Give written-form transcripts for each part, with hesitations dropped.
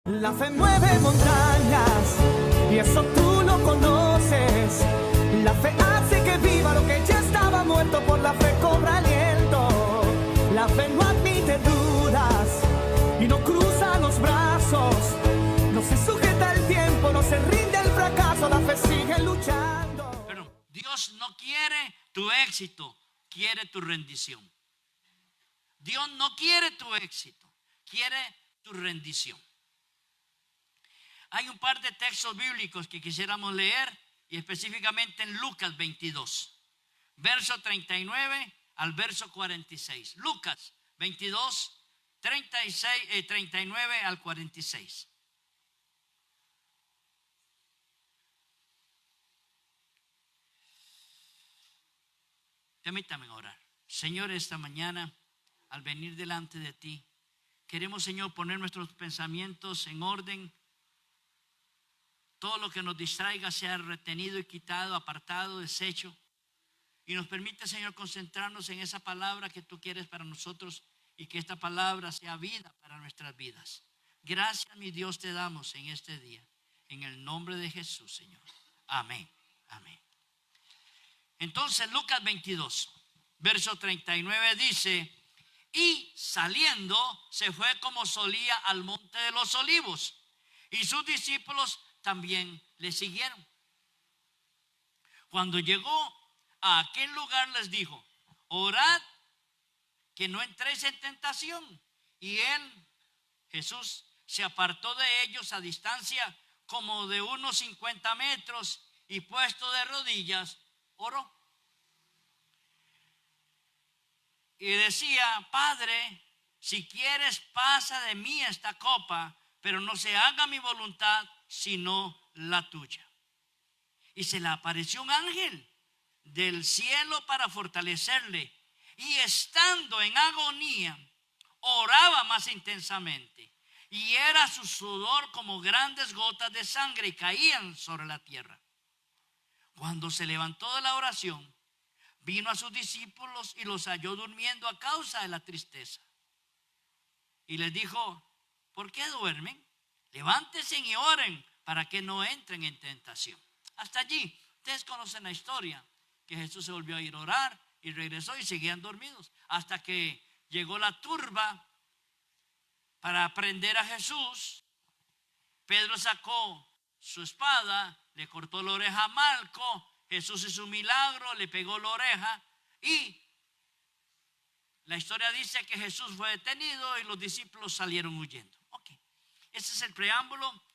La fe mueve montañas y eso tú lo conoces. La fe hace que viva lo que ya estaba muerto, por la fe cobra aliento. La fe no admite dudas y no cruza los brazos. No se sujeta al tiempo, no se rinde al fracaso. La fe sigue luchando. Pero Dios no quiere tu éxito, quiere tu rendición. Dios no quiere tu éxito, quiere tu rendición. Hay un par de textos bíblicos que quisiéramos leer, y específicamente en Lucas 22, verso 39 al verso 46. Lucas 22, 39 al 46. Permítame orar. Señor, esta mañana, al venir delante de ti, queremos, Señor, poner nuestros pensamientos en orden. Todo lo que nos distraiga sea retenido y quitado, apartado, deshecho. Y nos permite, Señor, concentrarnos en esa palabra que tú quieres para nosotros, y que esta palabra sea vida para nuestras vidas. Gracias, mi Dios, te damos en este día. En el nombre de Jesús, Señor. Amén. Amén. Entonces, Lucas 22, verso 39 dice: y saliendo se fue como solía al monte de los olivos, y sus discípulos también le siguieron. Cuando llegó a aquel lugar les dijo: orad que no entréis en tentación. Y él, Jesús, se apartó de ellos a distancia como de unos 50 metros, y puesto de rodillas, oró. Y decía: Padre, si quieres, pasa de mí esta copa, pero no se haga mi voluntad sino la tuya. Y se le apareció un ángel del cielo para fortalecerle, y estando en agonía oraba más intensamente, y era su sudor como grandes gotas de sangre, y caían sobre la tierra. Cuando se levantó de la oración, vino a sus discípulos y los halló durmiendo a causa de la tristeza. Y les dijo: ¿por qué duermen? Levántense y oren para que no entren en tentación. Hasta allí, ustedes conocen la historia, que Jesús se volvió a ir a orar y regresó, y seguían dormidos, hasta que llegó la turba para prender a Jesús. Pedro sacó su espada, le cortó la oreja a Malco. Jesús hizo un milagro, le pegó la oreja, y la historia dice que Jesús fue detenido y los discípulos salieron huyendo. Ok, ese es el preámbulo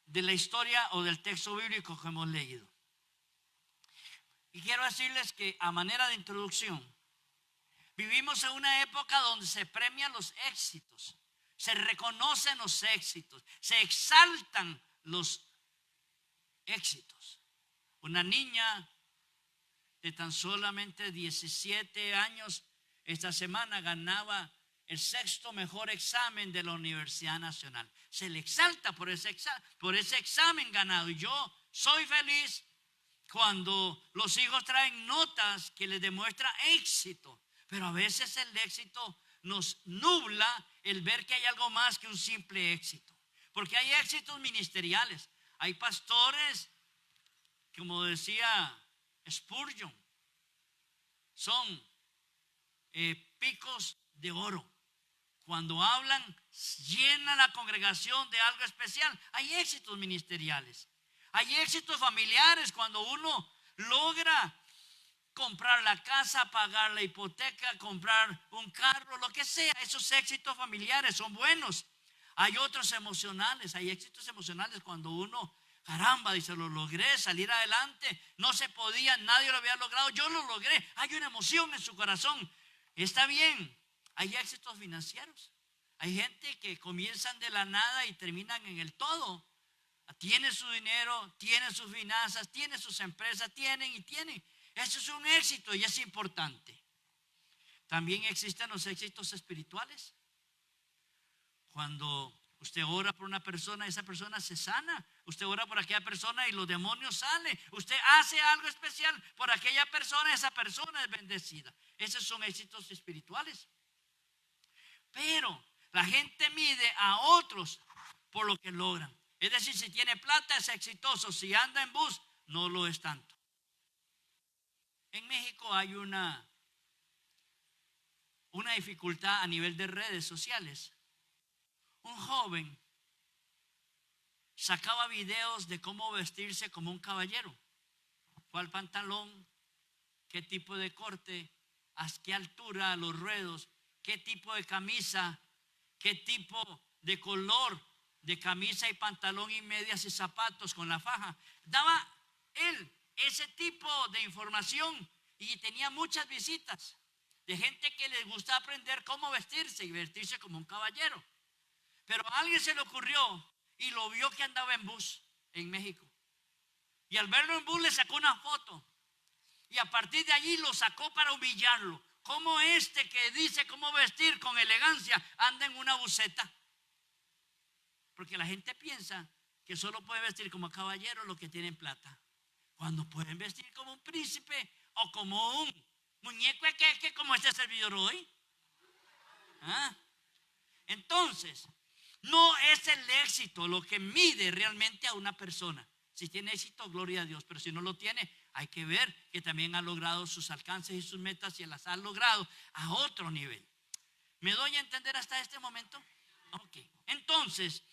de la historia o del texto bíblico que hemos leído. Y quiero decirles que, a manera de introducción, vivimos en una época donde se premian los éxitos, se reconocen los éxitos, se exaltan los éxitos. Una niña de tan solamente 17 años esta semana ganaba el 6º mejor examen de la Universidad Nacional. Se le exalta por ese examen ganado. Y yo soy feliz cuando los hijos traen notas que les demuestran éxito. Pero a veces el éxito nos nubla el ver que hay algo más que un simple éxito. Porque hay éxitos ministeriales. Hay pastores, como decía Spurgeon, son picos de oro. Cuando hablan, llena la congregación de algo especial. Hay éxitos ministeriales. Hay éxitos familiares, cuando uno logra comprar la casa, pagar la hipoteca, comprar un carro, lo que sea. Esos éxitos familiares son buenos. Hay otros emocionales. Hay éxitos emocionales cuando uno, caramba, dice: lo logré, salir adelante. No se podía, nadie lo había logrado, yo lo logré. Hay una emoción en su corazón. Está bien. Hay éxitos financieros. Hay gente que comienzan de la nada y terminan en el todo. Tienen su dinero, tienen sus finanzas, tienen sus empresas, tienen. Eso es un éxito y es importante. También existen los éxitos espirituales. Cuando usted ora por una persona, esa persona se sana. Usted ora por aquella persona y los demonios salen. Usted hace algo especial por aquella persona, esa persona es bendecida. Esos son éxitos espirituales. Pero la gente mide a otros por lo que logran. Es decir, si tiene plata es exitoso, si anda en bus no lo es tanto. En México hay una dificultad a nivel de redes sociales. Un joven sacaba videos de cómo vestirse como un caballero. ¿Cuál pantalón? ¿Qué tipo de corte? ¿A qué altura? Los ruedos. ¿Qué tipo de camisa? ¿Qué tipo de color de camisa y pantalón y medias y zapatos con la faja? Daba él ese tipo de información y tenía muchas visitas de gente que les gusta aprender cómo vestirse y vestirse como un caballero. Pero a alguien se le ocurrió y lo vio que andaba en bus en México. Y al verlo en bus le sacó una foto. Y a partir de allí lo sacó para humillarlo. ¿Cómo este que dice cómo vestir con elegancia anda en una buseta? Porque la gente piensa que solo puede vestir como caballero los que tienen plata. Cuando pueden vestir como un príncipe o como un muñeco que como este servidor hoy. ¿Ah? Entonces, no es el éxito lo que mide realmente a una persona. Si tiene éxito, gloria a Dios, pero si no lo tiene, hay que ver que también ha logrado sus alcances y sus metas y las ha logrado a otro nivel. ¿Me doy a entender hasta este momento? Ok, entonces,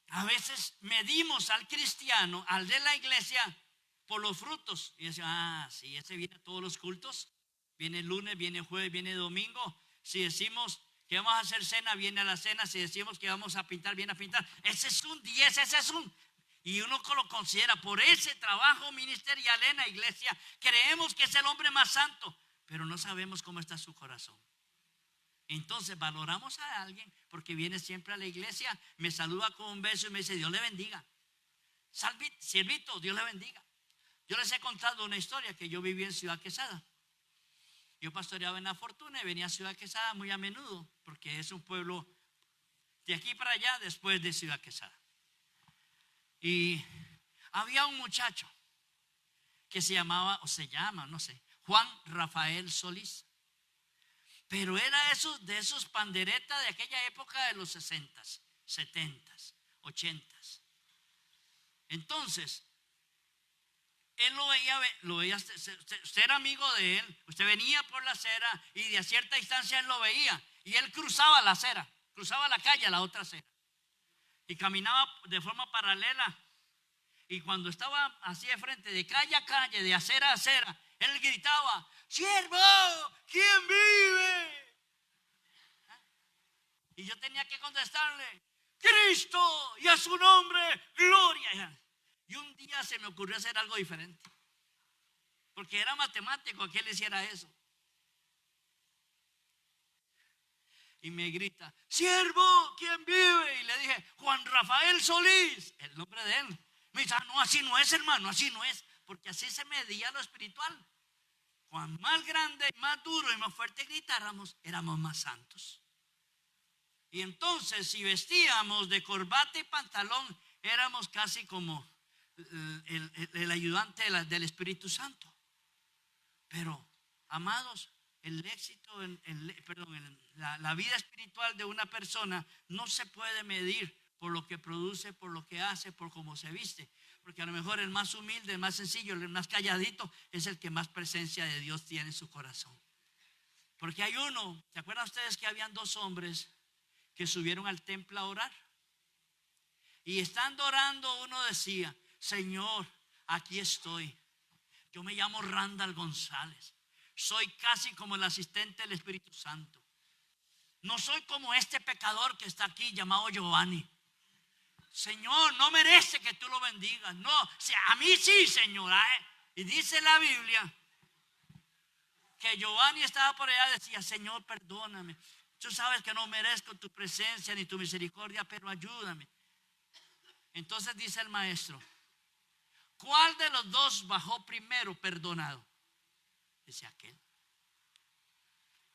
a veces medimos al cristiano, al de la iglesia, por los frutos. Y decimos, sí, ese viene a todos los cultos, viene el lunes, viene el jueves, viene el domingo. Si decimos que vamos a hacer cena, viene a la cena. Si decimos que vamos a pintar, viene a pintar. Ese es un 10, ese es un... Y uno lo considera por ese trabajo ministerial en la iglesia. Creemos que es el hombre más santo, pero no sabemos cómo está su corazón. Entonces valoramos a alguien porque viene siempre a la iglesia, me saluda con un beso y me dice, Dios le bendiga. Siervito, Dios le bendiga. Yo les he contado una historia que yo viví en Ciudad Quesada. Yo pastoreaba en La Fortuna y venía a Ciudad Quesada muy a menudo, porque es un pueblo de aquí para allá después de Ciudad Quesada. Y había un muchacho que se llamaba, o se llama, no sé, Juan Rafael Solís. Pero era de esos panderetas de aquella época de los 60s, 70s, 80s. Entonces, él lo veía, usted era amigo de él, usted venía por la acera y de a cierta distancia él lo veía. Y él cruzaba la acera, cruzaba la calle a la otra acera. Y caminaba de forma paralela. Y cuando estaba así de frente, de calle a calle, de acera a acera, él gritaba, siervo, ¿quién vive? Y yo tenía que contestarle, Cristo, y a su nombre, gloria. Y un día se me ocurrió hacer algo diferente, porque era matemático que él hiciera eso. Y me grita, siervo, ¿quién vive? Y le dije, Juan Rafael Solís, el nombre de él. Me dice, no, así no es, hermano, así no es, porque así se medía lo espiritual. Cuan más grande, más duro y más fuerte gritáramos, éramos más santos. Y entonces, si vestíamos de corbata y pantalón, éramos casi como el ayudante del Espíritu Santo. Pero, amados, el éxito, la vida espiritual de una persona no se puede medir por lo que produce, por lo que hace, por cómo se viste. Porque a lo mejor el más humilde, el más sencillo, el más calladito es el que más presencia de Dios tiene en su corazón. Porque hay uno, ¿se acuerdan ustedes que habían dos hombres que subieron al templo a orar? Y estando orando uno decía, Señor, aquí estoy. Yo me llamo Randall González. Soy casi como el asistente del Espíritu Santo. No soy como este pecador que está aquí llamado Giovanni. Señor, no merece que tú lo bendigas. No, a mí sí, Señor. Y dice la Biblia que Giovanni estaba por allá y decía, Señor, perdóname. Tú sabes que no merezco tu presencia ni tu misericordia, pero ayúdame. Entonces dice el maestro, ¿cuál de los dos bajó primero perdonado? Dice aquel.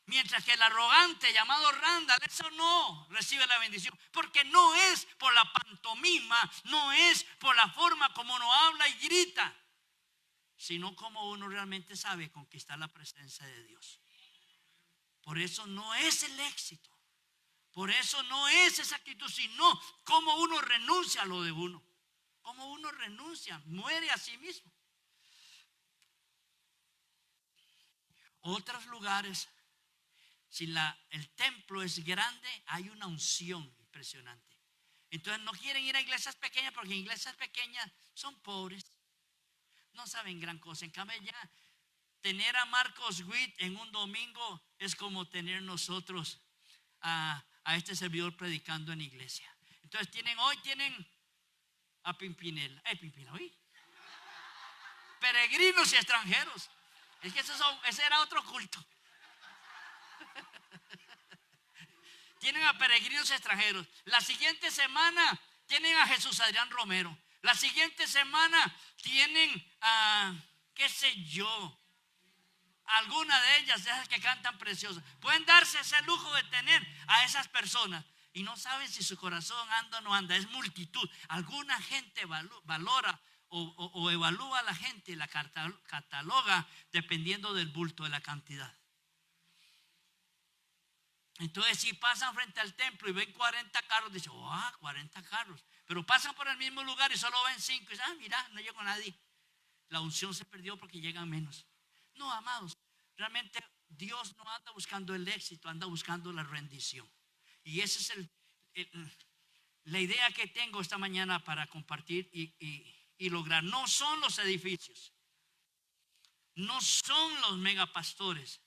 Mientras que el arrogante llamado Randall, eso no recibe la bendición, porque no es por la pantomima, no es por la forma como uno habla y grita, sino como uno realmente sabe conquistar la presencia de Dios. Por eso no es el éxito Por eso no es esa actitud, sino cómo uno renuncia a lo de uno. Cómo uno renuncia, muere a sí mismo. Otros lugares, si el templo es grande, hay una unción impresionante. Entonces no quieren ir a iglesias pequeñas porque iglesias pequeñas son pobres, no saben gran cosa. En cambio ya tener a Marcos Witt en un domingo es como tener nosotros a este servidor predicando en iglesia. Entonces hoy tienen a Pimpinela, ¿oí? Peregrinos y extranjeros. Es que ese era otro culto. Tienen a peregrinos extranjeros. La siguiente semana tienen a Jesús Adrián Romero. La siguiente semana tienen a, qué sé yo, alguna de ellas, de esas que cantan preciosas. Pueden darse ese lujo de tener a esas personas y no saben si su corazón anda o no anda. Es multitud. Alguna gente valora o evalúa a la gente y la cataloga dependiendo del bulto, de la cantidad. Entonces si pasan frente al templo y ven 40 carros, dicen, 40 carros. Pero pasan por el mismo lugar y solo ven 5 y dicen, mira, no llegó nadie. La unción se perdió porque llegan menos. No, amados, realmente Dios no anda buscando el éxito, anda buscando la rendición. Y esa es la idea que tengo esta mañana para compartir y lograr. No son los edificios, no son los megapastores,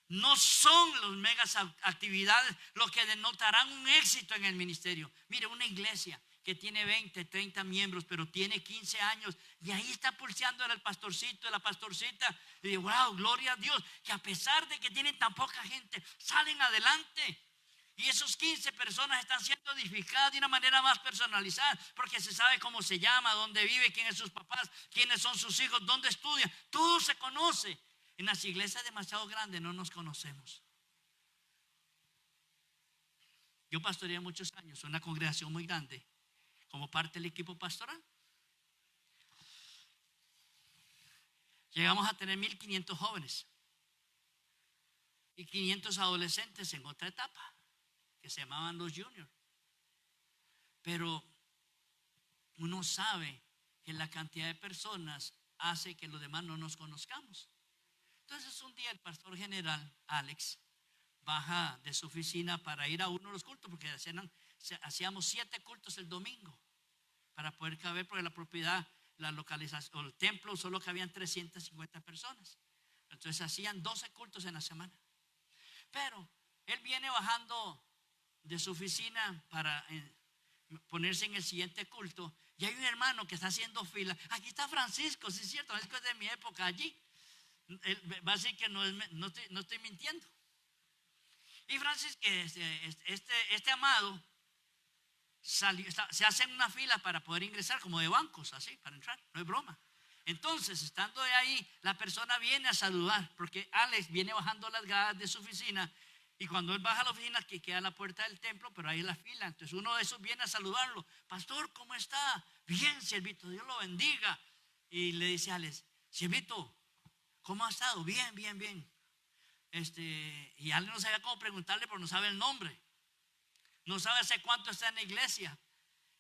no son las megas actividades lo que denotarán un éxito en el ministerio. Mire, una iglesia que tiene 20, 30 miembros, pero tiene 15 años, y ahí está pulseando el pastorcito, la pastorcita, y digo, wow, gloria a Dios, que a pesar de que tienen tan poca gente, salen adelante. Y esos 15 personas están siendo edificadas de una manera más personalizada, porque se sabe cómo se llama, dónde vive, quiénes son sus papás, quiénes son sus hijos, dónde estudian, todo se conoce. En las iglesias demasiado grandes no nos conocemos. Yo pastoreé muchos años una congregación muy grande como parte del equipo pastoral. Llegamos a tener 1,500 jóvenes y 500 adolescentes en otra etapa que se llamaban los juniors. Pero uno sabe que la cantidad de personas hace que los demás no nos conozcamos. Entonces un día el pastor general, Alex, baja de su oficina para ir a uno de los cultos, porque hacíamos 7 cultos el domingo para poder caber, porque la propiedad, la localización, el templo solo cabían 350 personas. Entonces hacían 12 cultos en la semana. Pero él viene bajando de su oficina para ponerse en el siguiente culto, y hay un hermano que está haciendo fila. Aquí está Francisco, sí es cierto, Francisco es de mi época allí. Él va a decir que no estoy mintiendo. Y Francisco, este amado salió, se hace en una fila para poder ingresar, como de bancos, así, para entrar, no es broma. Entonces, estando de ahí, la persona viene a saludar, porque Alex viene bajando las gradas de su oficina, y cuando él baja a la oficina, que queda la puerta del templo, pero ahí es la fila. Entonces uno de esos viene a saludarlo. Pastor, ¿cómo está? Bien, siervito, Dios lo bendiga. Y le dice a Alex, siervito, ¿cómo ha estado? Bien, bien, bien. Y Alex no sabía cómo preguntarle, pero no sabe el nombre. No sabe hace cuánto está en la iglesia.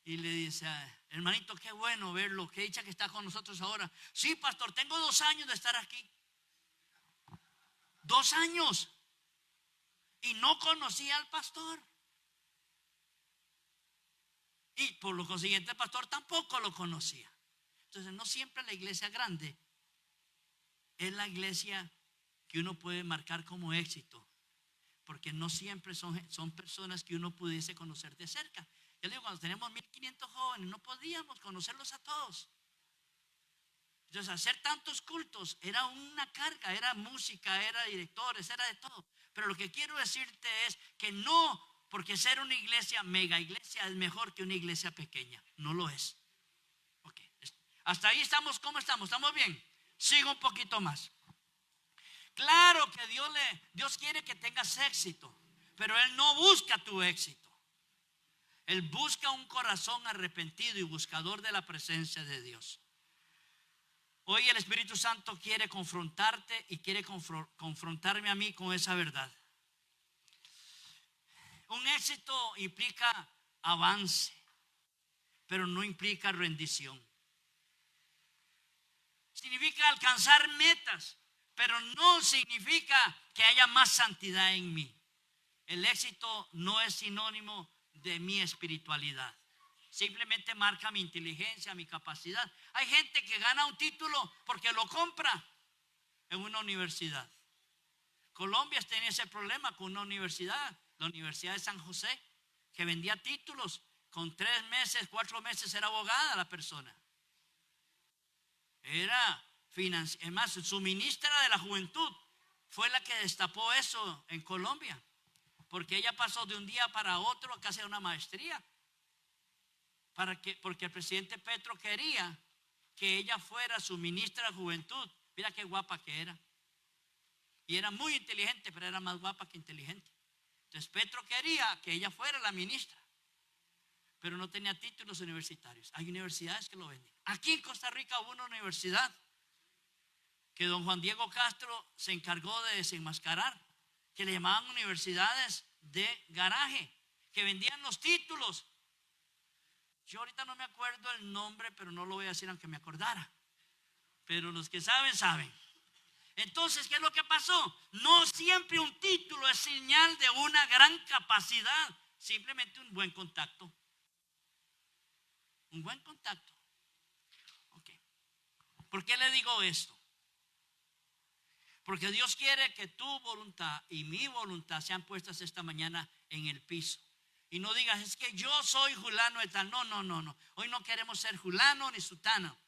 Y le dice, hermanito, qué bueno verlo, qué dicha que está con nosotros ahora. Sí, pastor, tengo 2 años de estar aquí. 2 años. Y no conocía al pastor. Y por lo consiguiente el pastor tampoco lo conocía. Entonces no siempre la iglesia grande es la iglesia que uno puede marcar como éxito, porque no siempre son personas que uno pudiese conocer de cerca. Yo le digo, cuando tenemos 1,500 jóvenes no podíamos conocerlos a todos. Entonces hacer tantos cultos era una carga, era música, era directores, era de todo. Pero lo que quiero decirte es que no, porque ser una iglesia, mega iglesia, es mejor que una iglesia pequeña. No lo es. Okay. Hasta ahí estamos. ¿Cómo estamos? ¿Estamos bien? Sigo un poquito más. Claro que Dios quiere que tengas éxito, pero Él no busca tu éxito. Él busca un corazón arrepentido y buscador de la presencia de Dios. Hoy el Espíritu Santo quiere confrontarte y quiere confrontarme a mí con esa verdad. Un éxito implica avance, pero no implica rendición. Significa alcanzar metas, pero no significa que haya más santidad en mí. El éxito no es sinónimo de mi espiritualidad. Simplemente marca mi inteligencia, mi capacidad. Hay gente que gana un título porque lo compra en una universidad. Colombia tenía ese problema con una universidad, la Universidad de San José, que vendía títulos. Con 3 meses, 4 meses era abogada la persona. Es más, su ministra de la juventud fue la que destapó eso en Colombia, porque ella pasó de un día para otro a casi una maestría, porque el presidente Petro quería que ella fuera su ministra de juventud. Mira qué guapa que era, y era muy inteligente, pero era más guapa que inteligente. Entonces Petro quería que ella fuera la ministra, pero no tenía títulos universitarios. Hay universidades que lo venden. Aquí en Costa Rica hubo una universidad que don Juan Diego Castro se encargó de desenmascarar, que le llamaban universidades de garaje, que vendían los títulos. Yo ahorita no me acuerdo el nombre, pero no lo voy a decir aunque me acordara. Pero los que saben, saben. Entonces, ¿qué es lo que pasó? No siempre un título es señal de una gran capacidad, simplemente un buen contacto. Un buen contacto. Ok. ¿Por qué le digo esto? Porque Dios quiere que tu voluntad y mi voluntad sean puestas esta mañana en el piso. Y no digas, es que yo soy fulano de tal. No. Hoy no queremos ser fulano ni sutano,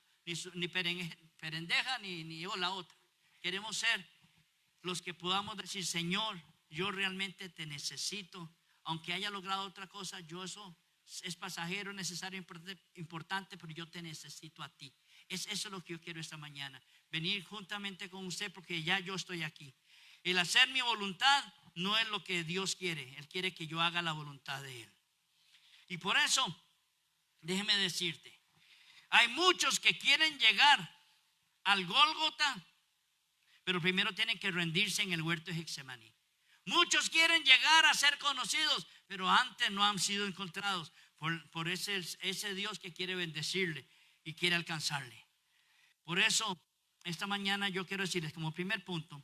ni perendeja, ni yo la otra. Queremos ser los que podamos decir, Señor, yo realmente te necesito. Aunque haya logrado otra cosa, eso es pasajero, necesario, importante, pero yo te necesito a ti. Eso es lo que yo quiero esta mañana. Venir juntamente con usted porque ya yo estoy aquí. El hacer mi voluntad no es lo que Dios quiere. Él quiere que yo haga la voluntad de Él. Y por eso, déjeme decirte, hay muchos que quieren llegar al Gólgota, pero primero tienen que rendirse en el huerto de Getsemaní. Muchos quieren llegar a ser conocidos, pero antes no han sido encontrados por ese Dios que quiere bendecirle y quiere alcanzarle. Por eso, esta mañana yo quiero decirles como primer punto,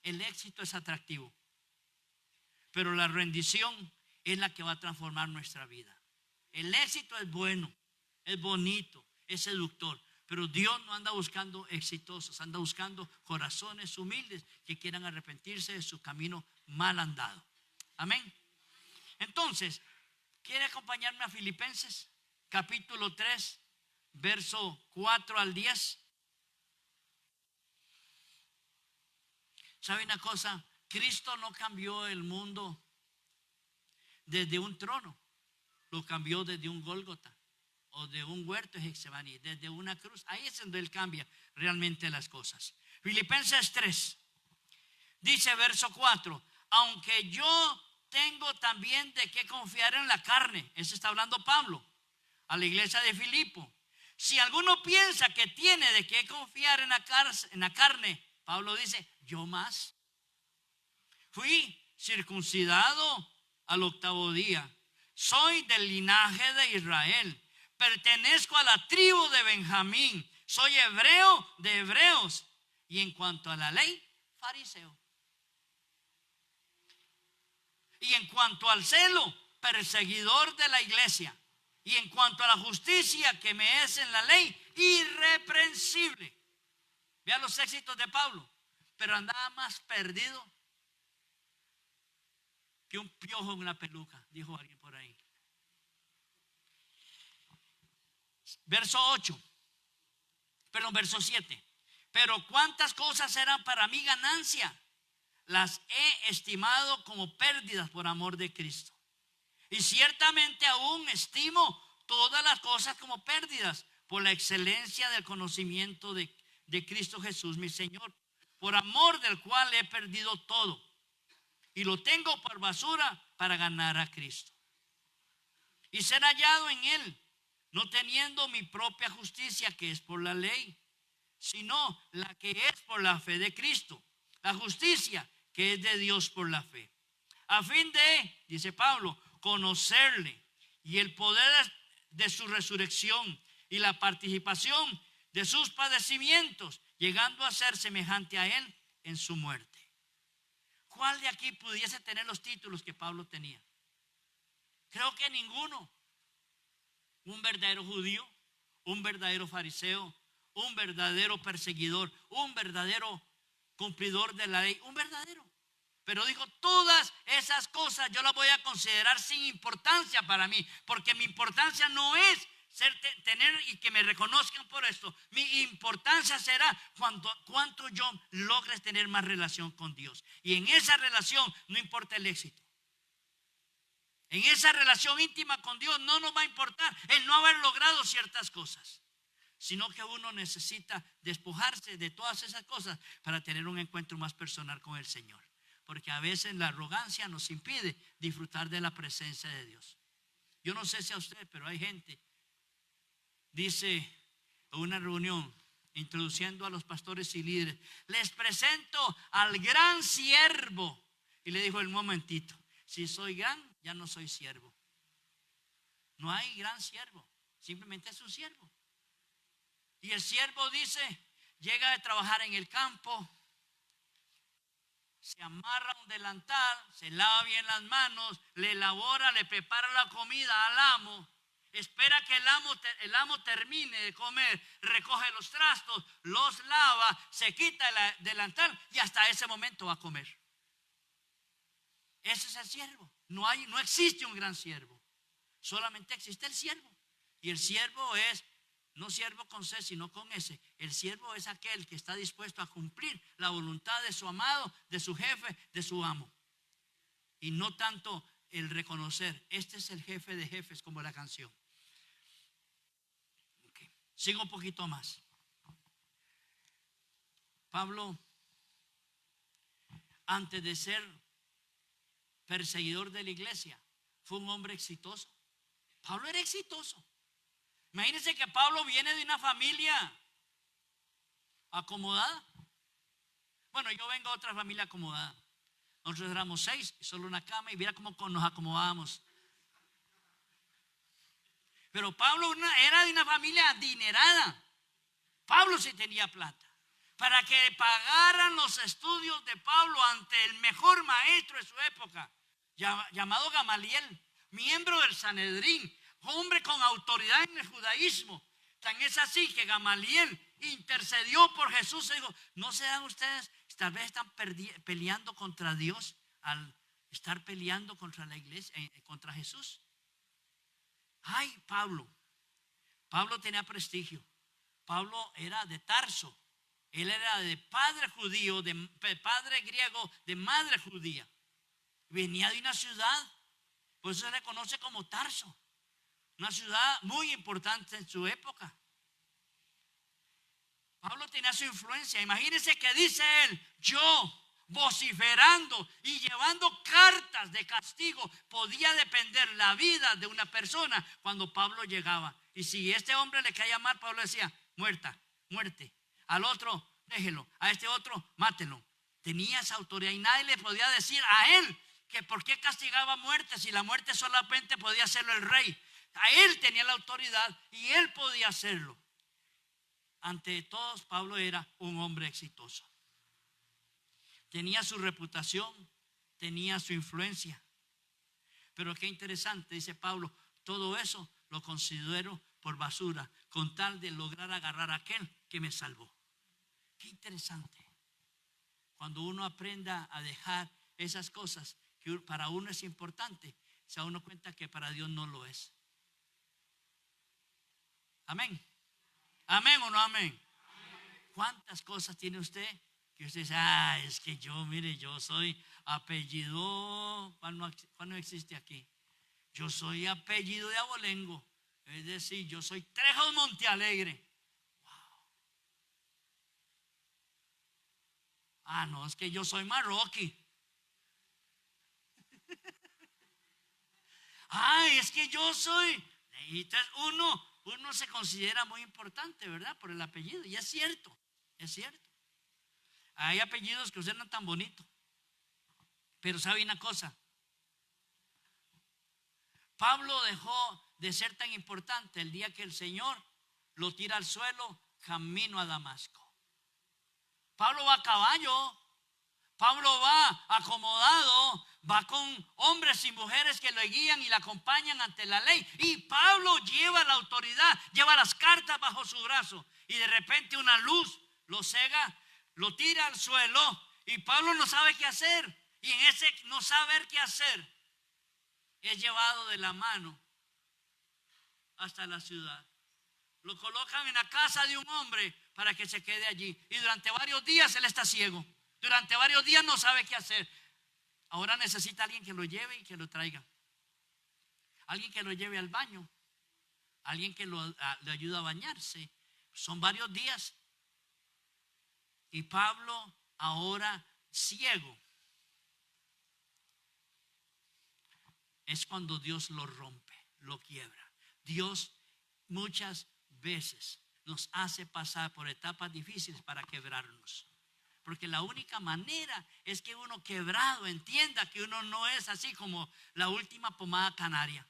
el éxito es atractivo, pero la rendición es la que va a transformar nuestra vida. El éxito es bueno, es bonito, es seductor, pero Dios no anda buscando exitosos, anda buscando corazones humildes que quieran arrepentirse de su camino mal andado. Amén. Entonces, ¿quiere acompañarme a Filipenses capítulo 3, verso 4 al 10? ¿Sabe una cosa? Cristo no cambió el mundo desde un trono, lo cambió desde un Gólgota o de un huerto de Getsemaní, desde una cruz. Ahí es donde Él cambia realmente las cosas. Filipenses 3 dice, verso 4, aunque yo tengo también de qué confiar en la carne. Eso está hablando Pablo a la iglesia de Filipo. Si alguno piensa que tiene de qué confiar en la carne, Pablo dice, yo más. Fui circuncidado al 8º día. Soy del linaje de Israel. Pertenezco a la tribu de Benjamín. Soy hebreo de hebreos. Y en cuanto a la ley, fariseo. Y en cuanto al celo, perseguidor de la iglesia. Y en cuanto a la justicia que me es en la ley, irreprensible. Vean los éxitos de Pablo. Pero andaba más perdido que un piojo en una peluca, dijo alguien por ahí. Verso 7. Pero cuántas cosas eran para mí ganancia, las he estimado como pérdidas por amor de Cristo. Y ciertamente aún estimo todas las cosas como pérdidas por la excelencia del conocimiento de Cristo Jesús, mi Señor, por amor del cual he perdido todo y lo tengo por basura para ganar a Cristo y ser hallado en Él, no teniendo mi propia justicia que es por la ley, sino la que es por la fe de Cristo, la justicia que es de Dios por la fe. a fin de, dice Pablo, conocerle y el poder de su resurrección y la participación de sus padecimientos, llegando a ser semejante a él en su muerte. ¿Cuál de aquí pudiese tener los títulos que Pablo tenía? Creo que ninguno. Un verdadero judío, un verdadero fariseo, un verdadero perseguidor, un verdadero cumplidor de la ley, un verdadero. Pero dijo, todas esas cosas yo las voy a considerar sin importancia para mí, porque mi importancia no es tener y que me reconozcan por esto. Mi importancia será cuánto yo logre tener más relación con Dios. Y en esa relación no importa el éxito. En esa relación íntima con Dios no nos va a importar el no haber logrado ciertas cosas, sino que uno necesita despojarse de todas esas cosas para tener un encuentro más personal con el Señor. Porque a veces la arrogancia nos impide disfrutar de la presencia de Dios. Yo no sé si a usted, pero hay gente, dice en una reunión, introduciendo a los pastores y líderes, les presento al gran siervo. Y le dijo, un momentito, si soy gran, ya no soy siervo. No hay gran siervo, simplemente es un siervo. Y el siervo dice, llega de trabajar en el campo, se amarra un delantal, se lava bien las manos, le elabora, le prepara la comida al amo, espera que el amo termine de comer, recoge los trastos, los lava, se quita el delantal y hasta ese momento va a comer. Ese es el siervo. No existe un gran siervo, solamente existe el siervo. Y el siervo es no siervo con C, sino con S. El siervo es aquel que está dispuesto a cumplir la voluntad de su amado, de su jefe, de su amo. Y no tanto el reconocer, este es el jefe de jefes, como la canción. Okay. Sigo un poquito más. Pablo, antes de ser perseguidor de la iglesia, fue un hombre exitoso. Pablo era exitoso. Imagínense que Pablo viene de una familia acomodada. Bueno, yo vengo de otra familia acomodada. Nosotros éramos 6, solo una cama, y mira cómo nos acomodábamos. Pero Pablo era de una familia adinerada. Pablo sí tenía plata. Para que pagaran los estudios de Pablo ante el mejor maestro de su época, llamado Gamaliel, miembro del Sanedrín, hombre con autoridad en el judaísmo. Tan es así que Gamaliel intercedió por Jesús y dijo, ¿no se dan ustedes? Tal vez están peleando contra Dios al estar peleando contra la iglesia, contra Jesús. Ay, Pablo tenía prestigio. Pablo era de Tarso. Él era de padre judío, de padre griego, de madre judía. Venía de una ciudad, por eso se le conoce como Tarso. Una ciudad muy importante en su época. Pablo tenía su influencia. Imagínense que dice él, yo vociferando y llevando cartas de castigo, podía depender la vida de una persona cuando Pablo llegaba. Y si este hombre le caía mal, Pablo decía, muerte. Al otro, déjelo. A este otro, mátelo. Tenía esa autoridad y nadie le podía decir a él que por qué castigaba muerte si la muerte solamente podía hacerlo el rey. A él tenía la autoridad y él podía hacerlo. Ante todos, Pablo era un hombre exitoso. Tenía su reputación, tenía su influencia. Pero qué interesante, dice Pablo, todo eso lo considero por basura, con tal de lograr agarrar a aquel que me salvó. Qué interesante. Cuando uno aprenda a dejar esas cosas que para uno es importante, se da uno cuenta que para Dios no lo es. Amén. ¿Amén o no amén? ¿Cuántas cosas tiene usted que usted dice, es que yo soy apellido, ¿cuál no existe aquí? Yo soy apellido de Abolengo, es decir, yo soy Trejos Montealegre. Wow. No, es que yo soy Marroquí. Es que yo soy. Y entonces uno se considera muy importante, ¿verdad? Por el apellido. Y es cierto, es cierto. Hay apellidos que suenan tan bonito. Pero ¿sabe una cosa? Pablo dejó de ser tan importante el día que el Señor lo tira al suelo camino a Damasco. Pablo va a caballo, Pablo va acomodado, va con hombres y mujeres que lo guían y le acompañan ante la ley. Y Pablo lleva la autoridad, lleva las cartas bajo su brazo. Y de repente una luz lo cega, lo tira al suelo y Pablo no sabe qué hacer. Y en ese no saber qué hacer es llevado de la mano hasta la ciudad. Lo colocan en la casa de un hombre para que se quede allí. Y durante varios días él está ciego. Durante varios días no sabe qué hacer. Ahora necesita alguien que lo lleve y que lo traiga. Alguien que lo lleve al baño. Alguien que le ayude a bañarse. Son varios días. Y Pablo ahora ciego. Es cuando Dios lo rompe, lo quiebra. Dios muchas veces nos hace pasar por etapas difíciles para quebrarnos. Porque la única manera es que uno quebrado entienda que uno no es así como la última pomada canaria,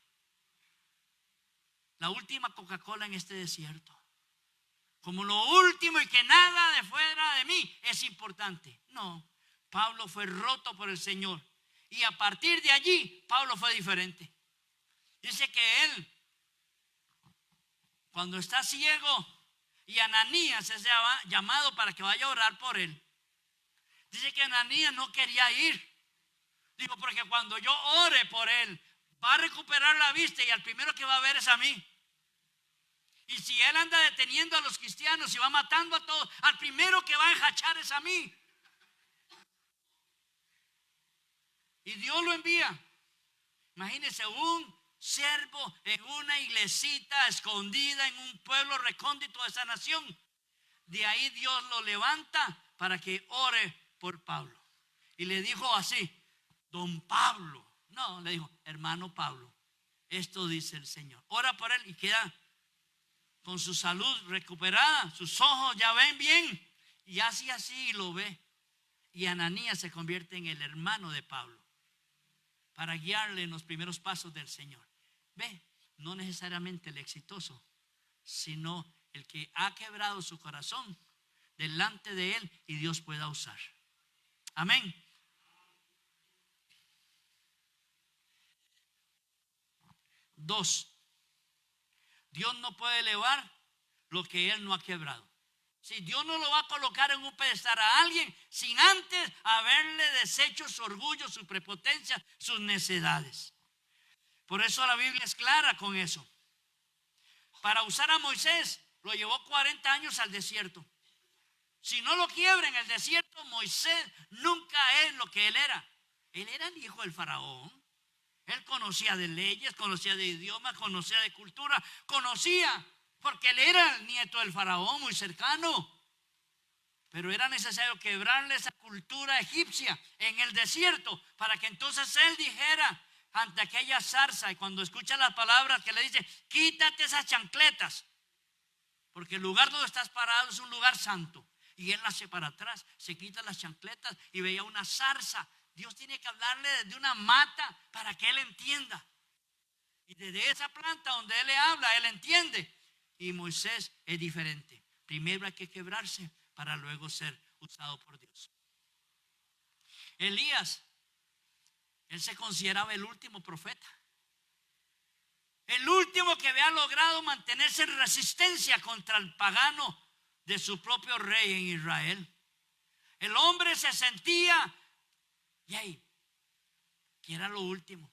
la última Coca-Cola en este desierto, como lo último y que nada de fuera de mí es importante. No, Pablo fue roto por el Señor y a partir de allí Pablo fue diferente. Dice que él, cuando está ciego y Ananías es llamado para que vaya a orar por él, dice que Ananías no quería ir. Digo, porque cuando yo ore por él, va a recuperar la vista y al primero que va a ver es a mí. Y si él anda deteniendo a los cristianos y va matando a todos, al primero que va a enjachar es a mí. Y Dios lo envía. Imagínense un siervo en una iglesita escondida en un pueblo recóndito de esa nación. De ahí Dios lo levanta para que ore por Pablo. Y le dijo así: don Pablo. No, le dijo: hermano Pablo, esto dice el Señor. Ora por él y queda con su salud recuperada. Sus ojos ya ven bien. Y así lo ve. Y Ananías se convierte en el hermano de Pablo para guiarle en los primeros pasos del Señor. Ve, no necesariamente el exitoso, sino el que ha quebrado su corazón delante de él y Dios pueda usar. Amén. Dos, Dios no puede elevar lo que él no ha quebrado. Si Dios no lo va a colocar en un pedestal a alguien sin antes haberle deshecho su orgullo, su prepotencia, sus necedades. Por eso la Biblia es clara con eso. Para usar a Moisés lo llevó 40 años al desierto. Si no lo quiebra en el desierto, Moisés nunca es lo que él era. Él era el hijo del faraón. Él conocía de leyes, conocía de idiomas, conocía de cultura, conocía porque él era el nieto del faraón muy cercano. Pero era necesario quebrarle esa cultura egipcia en el desierto para que entonces él dijera ante aquella zarza, y cuando escucha las palabras que le dice: quítate esas chancletas, porque el lugar donde estás parado es un lugar santo. Y él hace para atrás, se quita las chancletas y veía una zarza. Dios tiene que hablarle desde una mata para que él entienda. Y desde esa planta donde él le habla, él entiende. Y Moisés es diferente. Primero hay que quebrarse para luego ser usado por Dios. Elías, él se consideraba el último profeta. El último que había logrado mantenerse en resistencia contra el pagano de su propio rey en Israel. El hombre se sentía, que era lo último.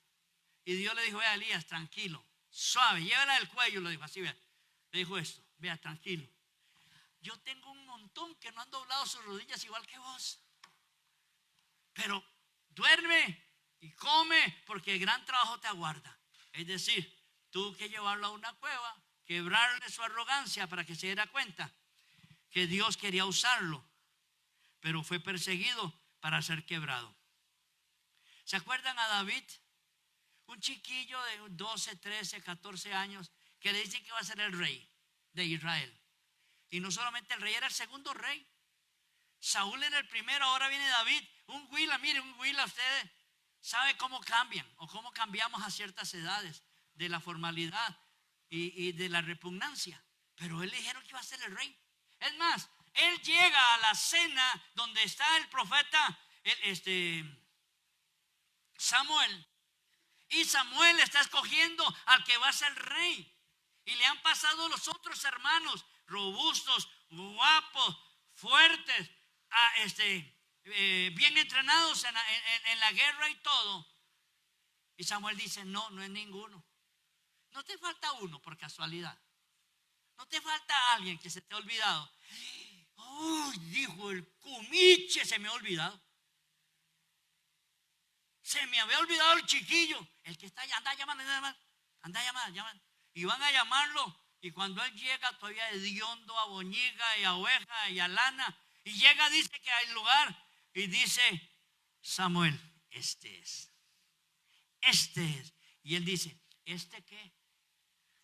Y Dios le dijo: vea, Elías, tranquilo, suave, llévala del cuello. Le dijo así, vea. Le dijo esto: vea, tranquilo. Yo tengo un montón que no han doblado sus rodillas igual que vos. Pero duerme y come, porque el gran trabajo te aguarda. Es decir, tuvo que llevarlo a una cueva, quebrarle su arrogancia para que se diera cuenta que Dios quería usarlo, pero fue perseguido para ser quebrado. ¿Se acuerdan a David? Un chiquillo de 12, 13, 14 años que le dicen que va a ser el rey de Israel. Y no solamente el rey, era el segundo rey. Saúl era el primero, ahora viene David. Un huila, mire, un huila, ustedes saben cómo cambian o cómo cambiamos a ciertas edades. de la formalidad y de la repugnancia. Pero él le dijeron que iba a ser el rey. Es más, él llega a la cena donde está el profeta Samuel. Y Samuel está escogiendo al que va a ser rey. Y le han pasado los otros hermanos, robustos, guapos, fuertes, bien entrenados en la guerra y todo. Y Samuel dice, no es ninguno. No te falta uno por casualidad. No te falta alguien que se te ha olvidado. Uy, dijo el cumiche, se me ha olvidado. Se me había olvidado el chiquillo. El que está allá, anda llamando. Y van a llamarlo. Y cuando él llega, todavía hediondo a boñiga y a oveja y a lana. Y llega, dice que hay lugar. Y dice, Samuel, este es. Y él dice, ¿este qué?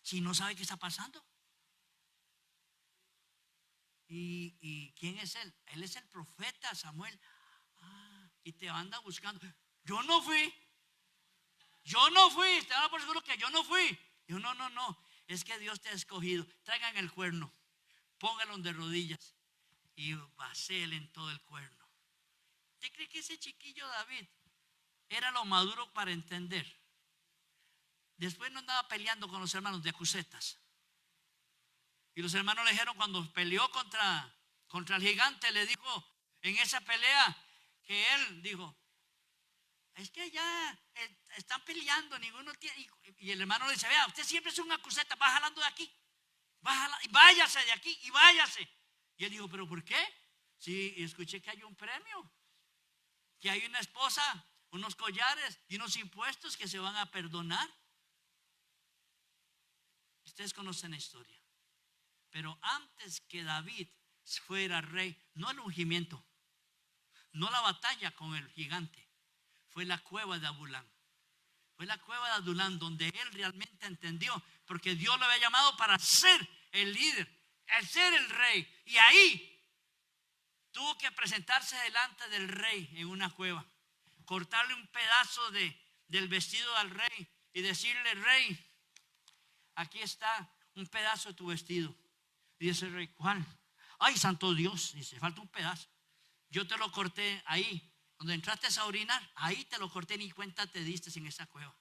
Si no sabe qué está pasando. ¿Y quién es él? Él es el profeta Samuel. Y te anda buscando. Yo no fui. Te van a por seguro que yo no fui. Yo no. Es que Dios te ha escogido. Traigan el cuerno. Pónganlo de rodillas. Y vacíen en todo el cuerno. ¿Usted cree que ese chiquillo David era lo maduro para entender? Después no andaba peleando con los hermanos de acusetas. Y los hermanos le dijeron, cuando peleó contra el gigante, le dijo en esa pelea que él dijo, es que ya están peleando, ninguno tiene. Y el hermano le dice, vea, usted siempre es un acuseta, va jalando de aquí, y váyase de aquí y váyase. Y él dijo, ¿pero por qué? Sí, escuché que hay un premio, que hay una esposa, unos collares y unos impuestos que se van a perdonar. Ustedes conocen la historia. Pero antes que David fuera rey, no el ungimiento, no la batalla con el gigante, fue la cueva de Adulán. Fue la cueva de Adulán donde él realmente entendió, porque Dios lo había llamado para ser el líder, el ser el rey. Y ahí tuvo que presentarse delante del rey en una cueva, cortarle un pedazo del vestido al rey y decirle, rey, aquí está un pedazo de tu vestido. Y dice el rey, ¿cuál? Ay, santo Dios, dice, falta un pedazo. Yo te lo corté ahí, donde entraste a orinar, ahí te lo corté, ni cuenta te diste en esa cueva.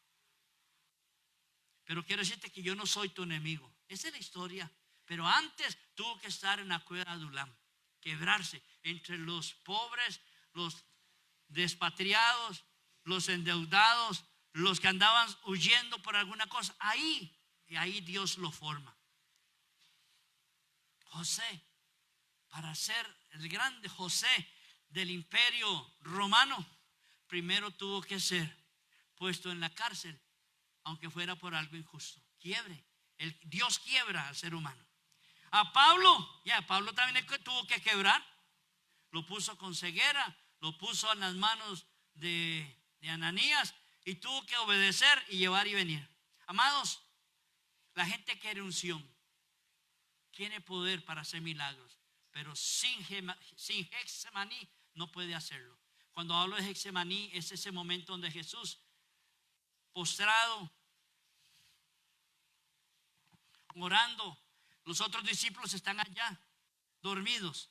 Pero quiero decirte que yo no soy tu enemigo. Esa es la historia. Pero antes tuvo que estar en la cueva de Adulán, quebrarse entre los pobres, los despatriados, los endeudados, los que andaban huyendo por alguna cosa. Ahí Dios lo forma. José, para ser el grande José del imperio romano, primero tuvo que ser puesto en la cárcel, aunque fuera por algo injusto. Dios quiebra al ser humano. A Pablo también tuvo que quebrar. Lo puso con ceguera, lo puso en las manos de Ananías y tuvo que obedecer y llevar y venir. Amados, la gente quiere unción, tiene poder para hacer milagros, pero sin Getsemaní no puede hacerlo. Cuando hablo de Getsemaní, es ese momento donde Jesús, postrado, orando, los otros discípulos están allá, dormidos,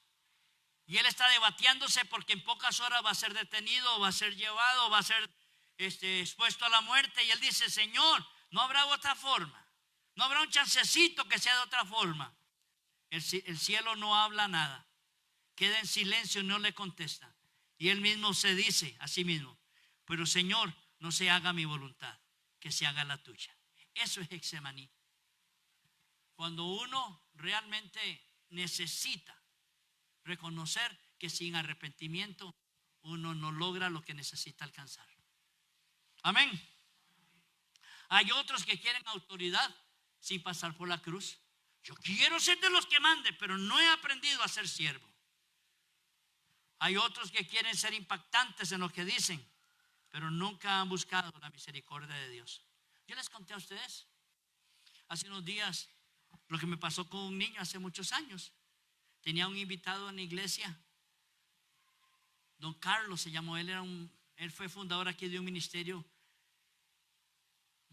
y él está debatiéndose porque en pocas horas va a ser detenido, va a ser llevado, va a ser expuesto a la muerte. Y él dice, Señor, no habrá otra forma, no habrá un chancecito que sea de otra forma. El cielo no habla nada, queda en silencio y no le contesta. Y él mismo se dice a sí mismo, pero Señor, no se haga mi voluntad, que se haga la tuya. Eso es Getsemaní. Cuando uno realmente necesita reconocer que sin arrepentimiento uno no logra lo que necesita alcanzar. Amén. Hay otros que quieren autoridad sin pasar por la cruz. Yo quiero ser de los que mande, pero no he aprendido a ser siervo. Hay otros que quieren ser impactantes en lo que dicen, pero nunca han buscado la misericordia de Dios. Yo les conté a ustedes hace unos días lo que me pasó con un niño hace muchos años. Tenía un invitado en la iglesia, don Carlos se llamó. Él fue fundador aquí de un ministerio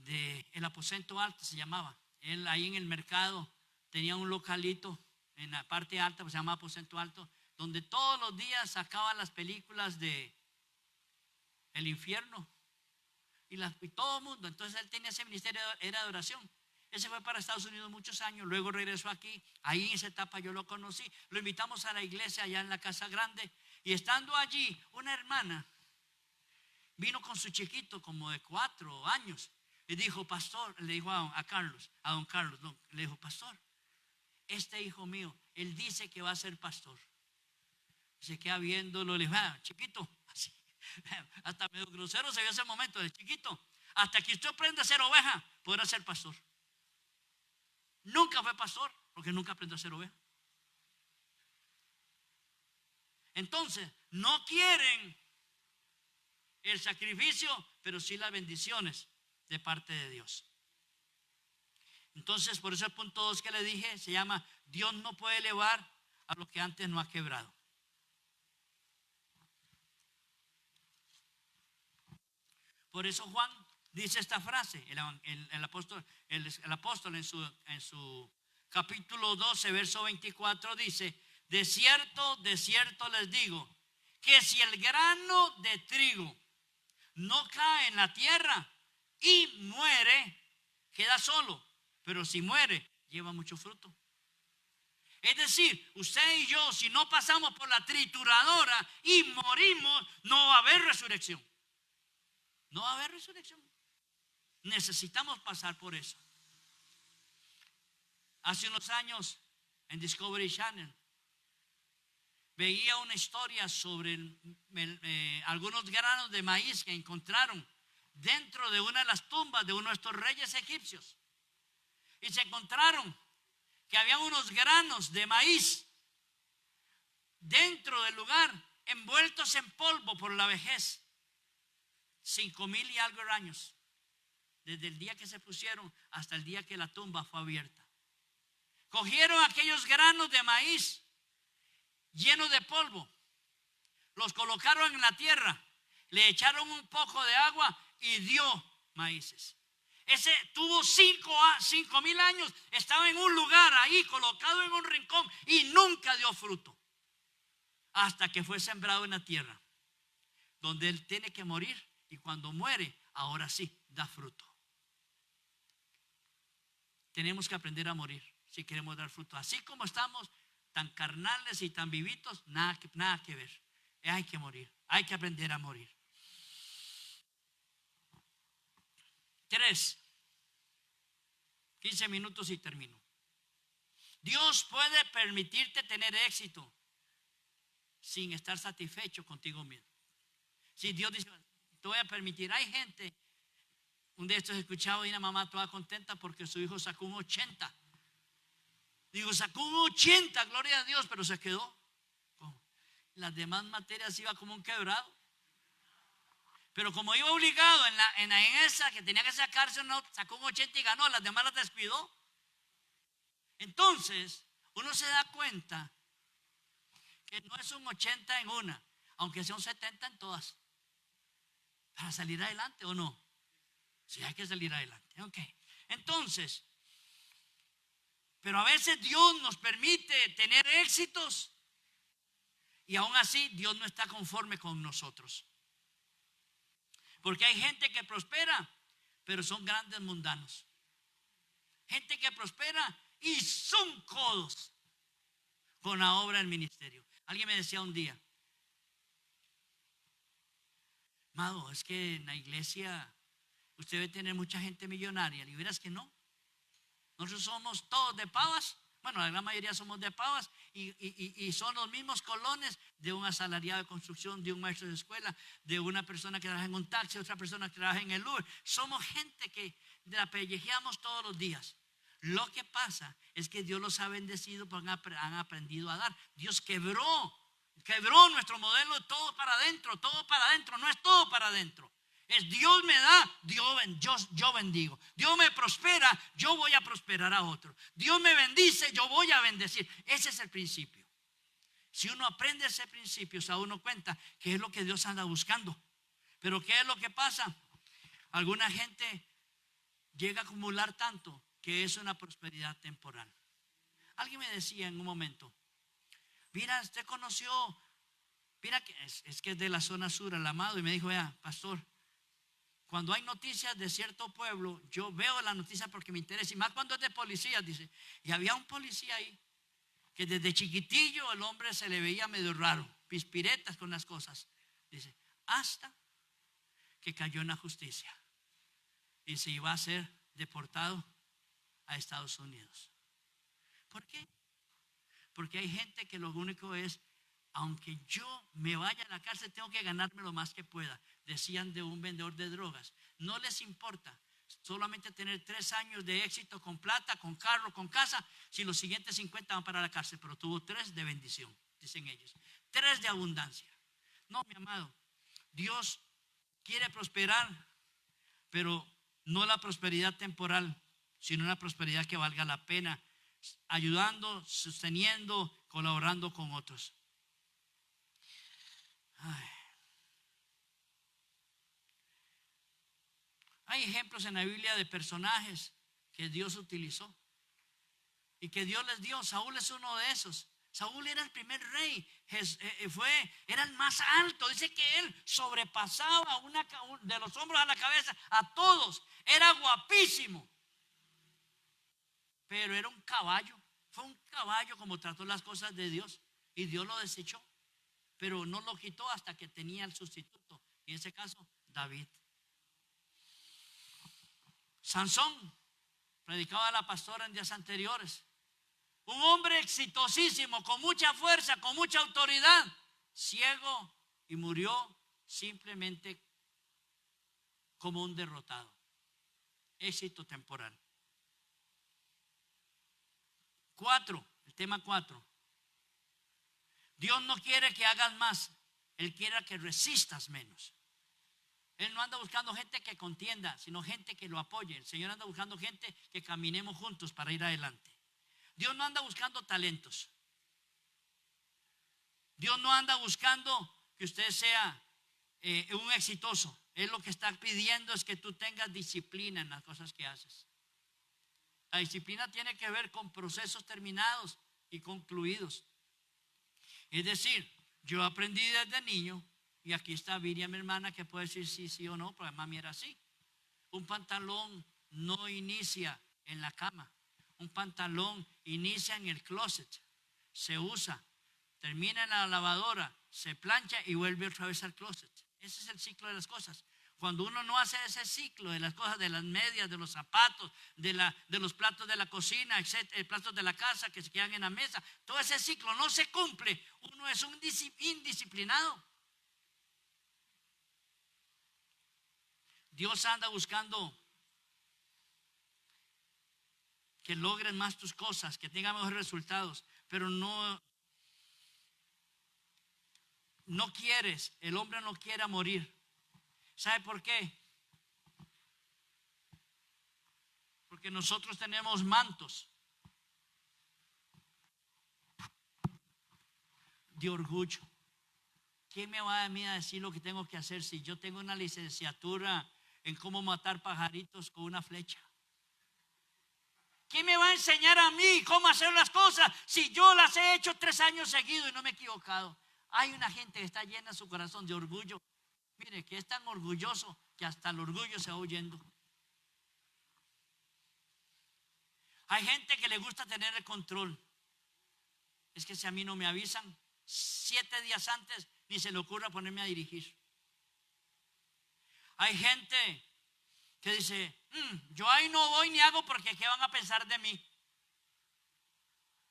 el aposento alto se llamaba. Él ahí en el mercado tenía un localito en la parte alta, pues se llama aposento alto, donde todos los días sacaban las películas de el infierno y todo el mundo. Entonces él tenía ese ministerio, era de oración. Él se fue para Estados Unidos muchos años, luego regresó aquí. Ahí en esa etapa yo lo conocí. Lo invitamos a la iglesia allá en la Casa Grande, y estando allí una hermana vino con su chiquito como de 4 años y dijo: pastor, le dijo a Carlos, a don Carlos, no, le dijo: pastor, este hijo mío, él dice que va a ser pastor. Se queda viéndolo, le dijo: chiquito, así, hasta medio grosero se vio ese momento, de chiquito, hasta que usted aprenda a ser oveja, podrá ser pastor. Nunca fue pastor porque nunca aprendió a ser oveja. Entonces, no quieren el sacrificio, pero sí las bendiciones de parte de Dios. Entonces, por eso el punto 2 que le dije se llama: Dios no puede elevar a lo que antes no ha quebrado. Por eso Juan dice esta frase, el apóstol en su capítulo 12, verso 24 dice: de cierto les digo, que si el grano de trigo no cae en la tierra y muere, queda solo, pero si muere, lleva mucho fruto. Es decir, usted y yo, si no pasamos por la trituradora y morimos, no va a haber resurrección. No va a haber resurrección. Necesitamos pasar por eso. Hace unos años en Discovery Channel veía una historia sobre algunos granos de maíz que encontraron dentro de una de las tumbas de uno de estos reyes egipcios. Y se encontraron que había unos granos de maíz dentro del lugar, envueltos en polvo por la vejez. 5,000 y algo años, desde el día que se pusieron hasta el día que la tumba fue abierta. Cogieron aquellos granos de maíz llenos de polvo, los colocaron en la tierra, le echaron un poco de agua y dio maíces. Ese tuvo 5,000 años, estaba en un lugar ahí colocado en un rincón y nunca dio fruto, hasta que fue sembrado en la tierra, donde él tiene que morir. Y cuando muere, ahora sí, da fruto. Tenemos que aprender a morir si queremos dar fruto. Así como estamos tan carnales y tan vivitos, nada que ver. Hay que morir, hay que aprender a morir. 3, 15 minutos y termino. Dios puede permitirte tener éxito sin estar satisfecho contigo mismo. Si Dios dice: te voy a permitir. Hay gente, un día estos he escuchado y una mamá toda contenta porque su hijo sacó un 80. Digo, sacó un 80, gloria a Dios, pero se quedó. Las demás materias iba como un quebrado. Pero como iba obligado en esa que tenía que sacarse, no, sacó un 80 y ganó, las demás las descuidó. Entonces, uno se da cuenta que no es un 80 en una, aunque sea un 70 en todas. Para salir adelante, ¿o no? Sí, hay que salir adelante. Ok. Entonces, pero a veces Dios nos permite tener éxitos y aún así Dios no está conforme con nosotros. Porque hay gente que prospera, pero son grandes mundanos. Gente que prospera y son codos con la obra del ministerio. Alguien me decía un día: amado, es que en la iglesia usted debe tener mucha gente millonaria. Y verás que no. Nosotros somos todos de Pavas. Bueno, la gran mayoría somos de Pavas y son los mismos colones de un asalariado de construcción, de un maestro de escuela, de una persona que trabaja en un taxi, otra persona que trabaja en el Uber. Somos gente que la pellejeamos todos los días. Lo que pasa es que Dios los ha bendecido porque han aprendido a dar. Dios quebró nuestro modelo de todo para adentro, no es todo para adentro. Es Dios me da, yo bendigo. Dios me prospera, yo voy a prosperar a otro. Dios me bendice, yo voy a bendecir. Ese es el principio. Si uno aprende ese principio, se da uno cuenta que es lo que Dios anda buscando. Pero ¿qué es lo que pasa? Alguna gente llega a acumular tanto que es una prosperidad temporal. Alguien me decía en un momento, mira, usted conoció, mira que es que es de la zona sur, el amado, y me dijo, vea, pastor, cuando hay noticias de cierto pueblo, yo veo la noticia porque me interesa, y más cuando es de policías, dice, y había un policía ahí, que desde chiquitillo el hombre se le veía medio raro, pispiretas con las cosas, dice, hasta que cayó en la justicia y se iba a ser deportado a Estados Unidos. ¿Por qué? Porque hay gente que lo único es, aunque yo me vaya a la cárcel, tengo que ganarme lo más que pueda. Decían de un vendedor de drogas. No les importa solamente tener 3 años de éxito con plata, con carro, con casa, si los siguientes 50 van para la cárcel, pero tuvo 3 de bendición, dicen ellos, 3 de abundancia. No, mi amado, Dios quiere prosperar, pero no la prosperidad temporal, sino una prosperidad que valga la pena, ayudando, sosteniendo, colaborando con otros. Ay. Hay ejemplos en la Biblia de personajes que Dios utilizó y que Dios les dio. Saúl es uno de esos. Saúl era el primer rey, era el más alto. Dice que él sobrepasaba de los hombros a la cabeza a todos. Era guapísimo, pero era un caballo. Fue un caballo como trató las cosas de Dios y Dios lo desechó, pero no lo quitó hasta que tenía el sustituto, y en ese caso David. Sansón, predicaba a la pastora en días anteriores, un hombre exitosísimo, con mucha fuerza, con mucha autoridad, ciego, y murió simplemente como un derrotado. Éxito temporal. 4, el tema 4. Dios no quiere que hagas más, Él quiere que resistas menos. Él no anda buscando gente que contienda, sino gente que lo apoye. El Señor anda buscando gente que caminemos juntos para ir adelante. Dios no anda buscando talentos. Dios no anda buscando que usted sea un exitoso. Él lo que está pidiendo es que tú tengas disciplina en las cosas que haces. La disciplina tiene que ver con procesos terminados y concluidos. Es decir, yo aprendí desde niño, y aquí está Miriam, mi hermana, que puede decir sí, sí o no, pero mami era así. Un pantalón no inicia en la cama. Un pantalón inicia en el closet, se usa, termina en la lavadora, se plancha y vuelve otra vez al closet. Ese es el ciclo de las cosas. Cuando uno no hace ese ciclo de las cosas, de las medias, de los zapatos, de los platos de la cocina, etcétera, platos de la casa que se quedan en la mesa, todo ese ciclo no se cumple, uno es un indisciplinado. Dios anda buscando que logres más tus cosas, que tengas mejores resultados, pero no quieres, el hombre no quiere morir. ¿Sabe por qué? Porque nosotros tenemos mantos de orgullo. ¿Quién me va a mí a decir lo que tengo que hacer si yo tengo una licenciatura en cómo matar pajaritos con una flecha? ¿Quién me va a enseñar a mí cómo hacer las cosas si yo las he hecho 3 años seguidos y no me he equivocado? Hay una gente que está llena su corazón de orgullo. Mire, que es tan orgulloso que hasta el orgullo se va huyendo. Hay gente que le gusta tener el control. Es que si a mí no me avisan 7 días antes, ni se le ocurra ponerme a dirigir. Hay gente que dice, yo ahí no voy ni hago porque ¿qué van a pensar de mí?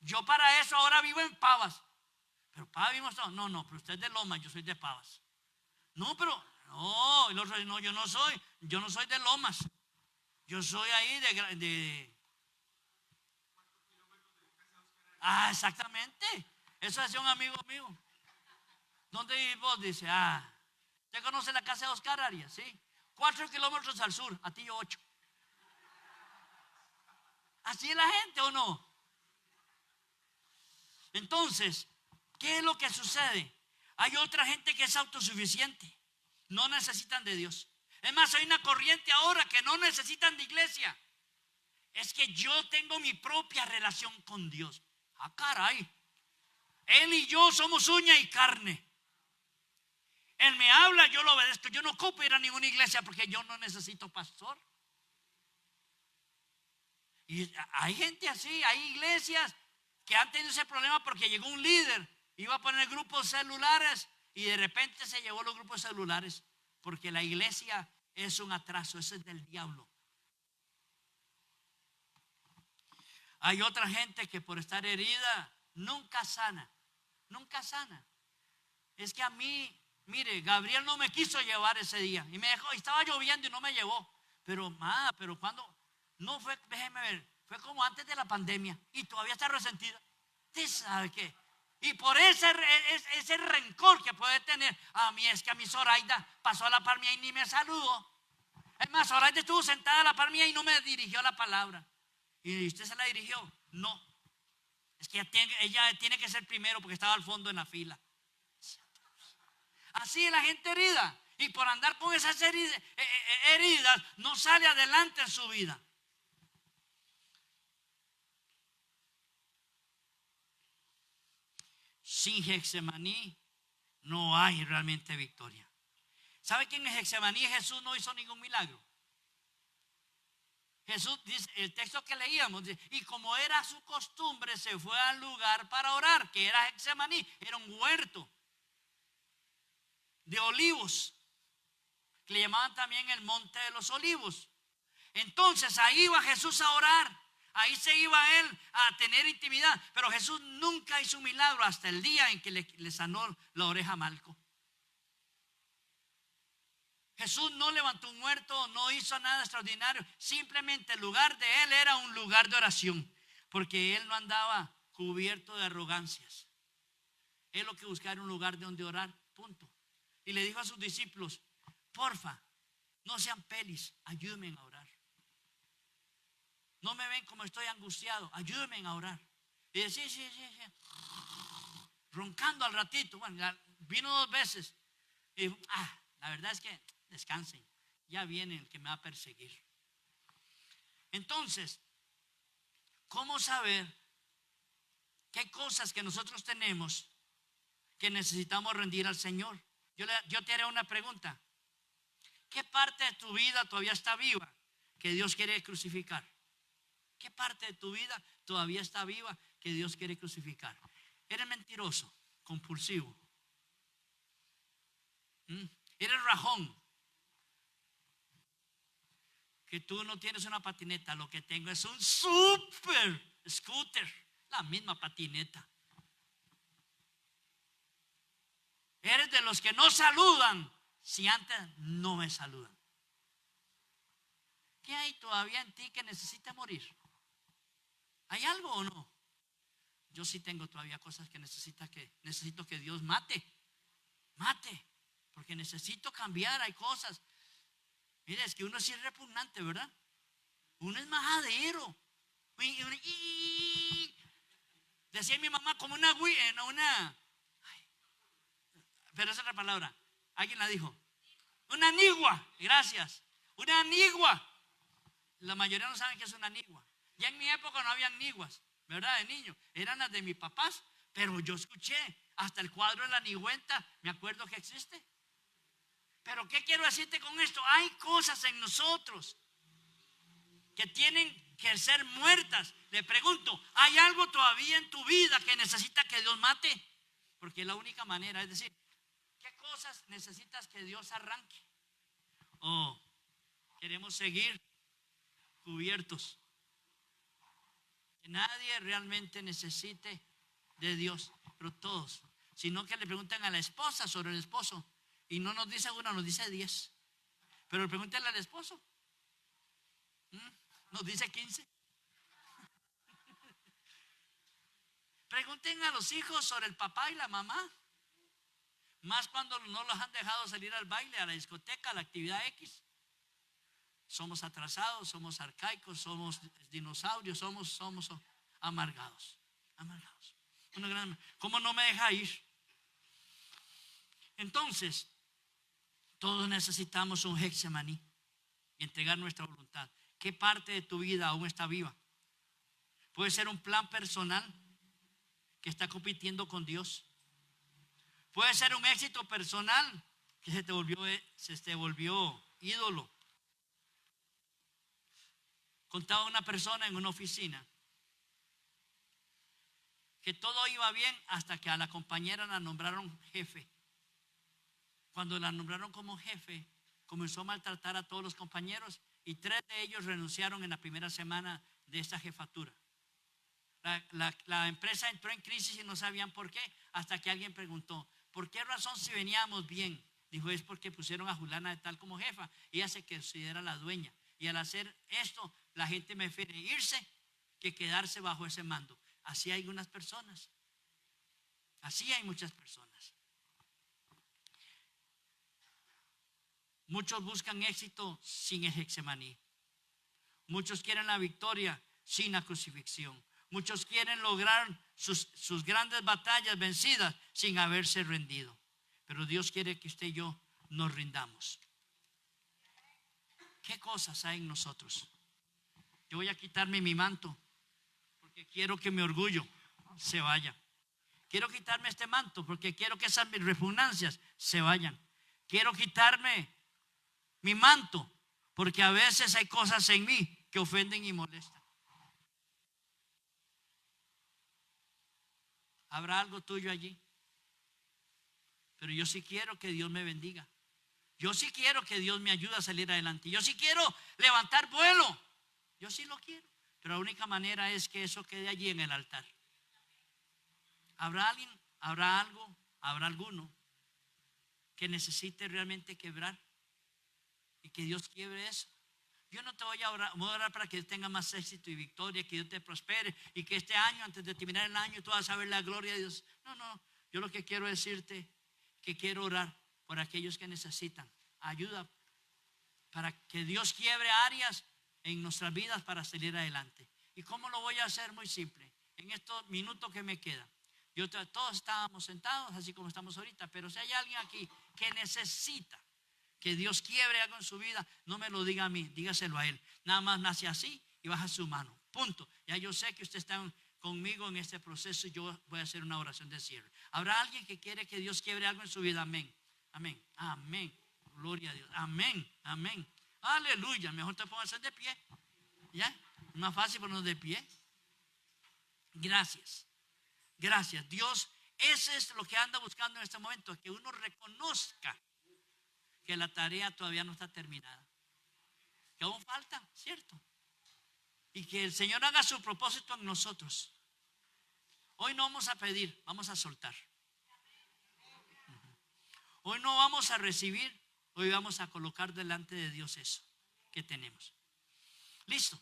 Yo para eso ahora vivo en Pavas. Pero Pavas vimos todo. No, pero usted es de Lomas, yo soy de Pavas. No, pero no, el otro no, yo no soy de Lomas. Yo soy ahí de exactamente. Eso decía un amigo mío. ¿Dónde vives vos? Dice, ¿usted conoce la casa de Oscar Arias? Sí. 4 kilómetros al sur, a ti yo 8. ¿Así es la gente o no? Entonces, ¿qué es lo que sucede? Hay otra gente que es autosuficiente. No necesitan de Dios. Es más, hay una corriente ahora que no necesitan de iglesia. Es que yo tengo mi propia relación con Dios. Ah, caray. Él y yo somos uña y carne. Él me habla, yo lo obedezco. Yo no ocupo ir a ninguna iglesia porque yo no necesito pastor. Y hay gente así, hay iglesias que han tenido ese problema porque llegó un líder, iba a poner grupos celulares y de repente se llevó los grupos celulares porque la iglesia es un atraso, ese es del diablo. Hay otra gente que por estar herida nunca sana, nunca sana. Es que a mí, mire, Gabriel no me quiso llevar ese día y me dejó, estaba lloviendo y no me llevó. Pero cuando no fue, déjeme ver, fue como antes de la pandemia y todavía está resentida. ¿Usted sabe qué? Y por ese rencor que puede tener, a mí es que a mi Zoraida pasó a la par mía y ni me saludó. Es más, Zoraida estuvo sentada a la par mía y no me dirigió la palabra. ¿Y usted se la dirigió? No. Es que ella tiene que ser primero porque estaba al fondo en la fila. Así es la gente herida. Y por andar con esas heridas no sale adelante en su vida. Sin Getsemaní no hay realmente victoria. ¿Sabe que en Getsemaní Jesús no hizo ningún milagro? Jesús dice, el texto que leíamos, dice, y como era su costumbre, se fue al lugar para orar, que era Getsemaní, era un huerto de olivos, que le llamaban también el monte de los olivos. Entonces ahí iba Jesús a orar, ahí se iba él a tener intimidad, pero Jesús nunca hizo un milagro hasta el día en que le sanó la oreja a Malco. Jesús no levantó un muerto, no hizo nada extraordinario. Simplemente el lugar de él era un lugar de oración, porque él no andaba cubierto de arrogancias. Él lo que buscaba era un lugar de donde orar, punto. Y le dijo a sus discípulos, porfa, no sean pelis, ayúdenme a orar. No me ven como estoy angustiado, ayúdenme a orar. Y decía, sí. Roncando al ratito. Bueno, vino 2 veces. Y la verdad es que descansen, ya viene el que me va a perseguir. Entonces, ¿cómo saber qué cosas que nosotros tenemos que necesitamos rendir al Señor? Yo te haré una pregunta. ¿Qué parte de tu vida todavía está viva que Dios quiere crucificar? ¿Qué parte de tu vida todavía está viva que Dios quiere crucificar? ¿Eres mentiroso, compulsivo? ¿Eres rajón? Que tú no tienes una patineta, lo que tengo es un super scooter, la misma patineta. Eres de los que no saludan si antes no me saludan. ¿Qué hay todavía en ti que necesita morir? ¿Hay algo o no? Yo sí tengo todavía cosas que necesito que Dios mate, porque necesito cambiar. Hay cosas. Mira, es que uno sí es repugnante, ¿verdad? Uno es majadero. Decía mi mamá como una pero esa es otra palabra. Alguien la dijo. Una nigua, gracias. Una nigua. La mayoría no saben qué es una nigua. Ya en mi época no habían niguas, ¿verdad? De niño. Eran las de mis papás, pero yo escuché hasta el cuadro de la nigüenta. Me acuerdo que existe. Pero ¿qué quiero decirte con esto? Hay cosas en nosotros que tienen que ser muertas. Le pregunto, ¿hay algo todavía en tu vida que necesita que Dios mate? Porque es la única manera, es decir, ¿qué cosas necesitas que Dios arranque? ¿O queremos seguir cubiertos? Que nadie realmente necesite de Dios, pero todos. Sino que le preguntan a la esposa sobre el esposo. Y no nos dice 1, nos dice 10. Pero pregúntale al esposo. Nos dice 15. Pregunten a los hijos sobre el papá y la mamá. Más cuando no los han dejado salir al baile, a la discoteca, a la actividad X. Somos atrasados, somos arcaicos, somos dinosaurios, somos amargados. ¿Cómo no me deja ir? Entonces, Todos necesitamos un Getsemaní y entregar nuestra voluntad. ¿Qué parte de tu vida aún está viva? Puede ser un plan personal que está compitiendo con Dios. Puede ser un éxito personal que se te volvió ídolo. Contaba una persona en una oficina que todo iba bien hasta que a la compañera la nombraron jefe. Cuando la nombraron como jefe, comenzó a maltratar a todos los compañeros y 3 de ellos renunciaron en la primera semana de esta jefatura. La empresa entró en crisis y no sabían por qué, hasta que alguien preguntó: ¿por qué razón si veníamos bien? Dijo: es porque pusieron a Julana de tal como jefa. Ella se considera la dueña, y al hacer esto la gente prefiere irse que quedarse bajo ese mando. Así hay unas personas, así hay muchas personas. Muchos buscan éxito sin el Getsemaní. Muchos quieren la victoria sin la crucifixión. Muchos quieren lograr sus grandes batallas vencidas sin haberse rendido. Pero Dios quiere que usted y yo nos rindamos. ¿Qué cosas hay en nosotros? Yo voy a quitarme mi manto porque quiero que mi orgullo se vaya. Quiero quitarme este manto porque quiero que esas mis repugnancias se vayan. Quiero quitarme mi manto porque a veces hay cosas en mí que ofenden y molestan. ¿Habrá algo tuyo allí? Pero yo sí quiero que Dios me bendiga. Yo sí quiero que Dios me ayude a salir adelante. Yo sí quiero levantar vuelo. Yo sí lo quiero. Pero la única manera es que eso quede allí en el altar. ¿Habrá alguien? ¿Habrá algo? ¿Habrá alguno que necesite realmente quebrar y que Dios quiebre eso? Yo no te voy a orar para que tenga más éxito y victoria, que Dios te prospere y que este año, antes de terminar el año, tú vas a ver la gloria de Dios. No, yo lo que quiero decirte que quiero orar por aquellos que necesitan ayuda para que Dios quiebre áreas en nuestras vidas para salir adelante. ¿Y cómo lo voy a hacer? Muy simple. En estos minutos que me quedan, todos estábamos sentados así como estamos ahorita, pero si hay alguien aquí que necesita que Dios quiebre algo en su vida, no me lo diga a mí, dígaselo a él. Nada más nace así y baja su mano. Punto. Ya yo sé que usted está conmigo en este proceso y yo voy a hacer una oración de cierre. ¿Habrá alguien que quiere que Dios quiebre algo en su vida? Amén. Amén. Amén. Gloria a Dios. Amén. Amén. Aleluya. Mejor te pongas de pie. ¿Ya? Es más fácil ponernos de pie. Gracias. Gracias. Dios, ese es lo que anda buscando en este momento, que uno reconozca que la tarea todavía no está terminada, que aún falta, ¿cierto? Y que el Señor haga su propósito en nosotros. Hoy no vamos a pedir, vamos a soltar. Hoy no vamos a recibir, hoy vamos a colocar delante de Dios eso que tenemos. Listo.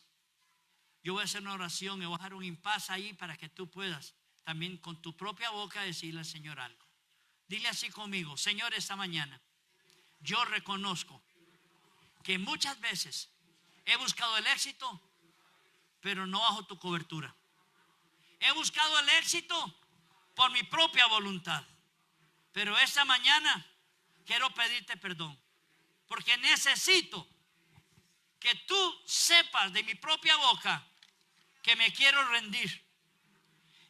Yo voy a hacer una oración y voy a dejar un impasse ahí para que tú puedas también con tu propia boca decirle al Señor algo. Dile así conmigo: Señor, esta mañana yo reconozco que muchas veces he buscado el éxito, pero no bajo tu cobertura. He buscado el éxito por mi propia voluntad. Pero esta mañana quiero pedirte perdón, porque necesito que tú sepas de mi propia boca que me quiero rendir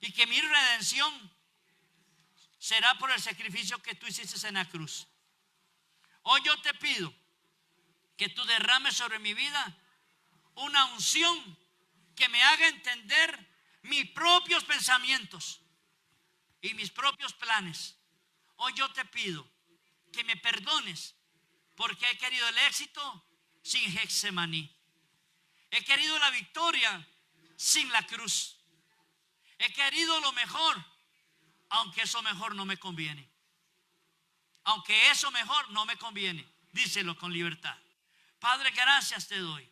y que mi redención será por el sacrificio que tú hiciste en la cruz. Hoy yo te pido que tú derrames sobre mi vida una unción que me haga entender mis propios pensamientos y mis propios planes. Hoy yo te pido que me perdones porque he querido el éxito sin Getsemaní. He querido la victoria sin la cruz. He querido lo mejor, aunque eso mejor no me conviene. Aunque eso mejor no me conviene. Díselo con libertad. Padre, gracias te doy.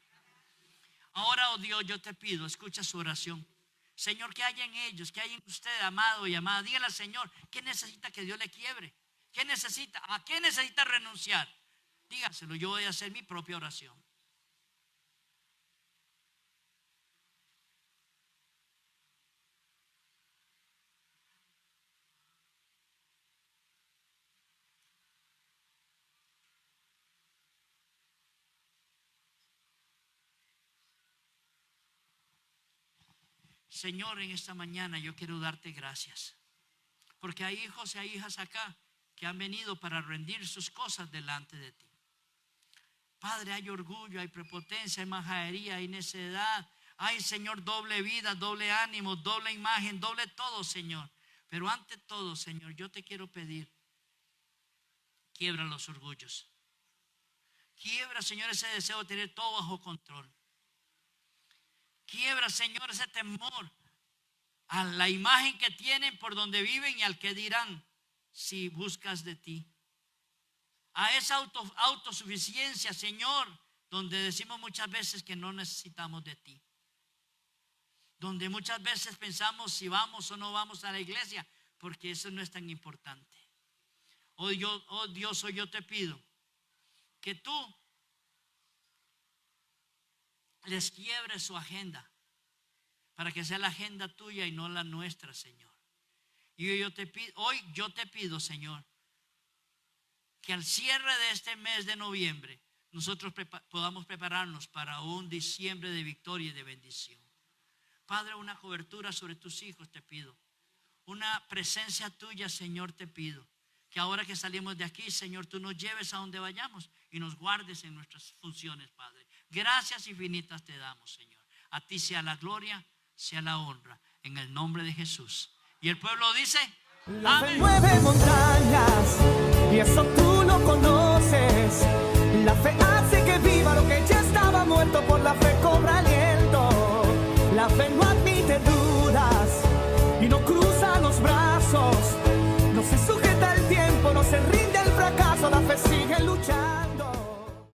Ahora, oh Dios, yo te pido, escucha su oración. Señor, ¿qué hay en ellos? ¿Qué hay en usted, amado y amada? Dígale al Señor, ¿qué necesita que Dios le quiebre? ¿Qué necesita? ¿A qué necesita renunciar? Dígaselo, yo voy a hacer mi propia oración. Señor, en esta mañana yo quiero darte gracias, porque hay hijos y hay hijas acá que han venido para rendir sus cosas delante de ti. Padre, hay orgullo, hay prepotencia, hay majadería, hay necedad. Hay, Señor, doble vida, doble ánimo, doble imagen, doble todo, Señor. Pero ante todo, Señor, yo te quiero pedir, quiebra los orgullos. Quiebra, Señor, ese deseo de tener todo bajo control. Quiebra, Señor, ese temor a la imagen que tienen por donde viven y al que dirán si buscas de ti. A esa autosuficiencia, Señor, donde decimos muchas veces que no necesitamos de ti. Donde muchas veces pensamos si vamos o no vamos a la iglesia, porque eso no es tan importante. Oh Dios, hoy yo te pido que tú les quiebres su agenda, para que sea la agenda tuya y no la nuestra, Señor. Y hoy yo te pido, Señor, que al cierre de este mes de noviembre nosotros podamos prepararnos para un diciembre de victoria y de bendición. Padre, una cobertura sobre tus hijos te pido. Una presencia tuya, Señor, te pido. Que ahora que salimos de aquí, Señor, tú nos lleves a donde vayamos y nos guardes en nuestras funciones, Padre. Gracias infinitas te damos, Señor. A ti sea la gloria, sea la honra, en el nombre de Jesús. Y el pueblo dice: La fe amén. mueve montañas y eso tú lo conoces. La fe hace que viva lo que ya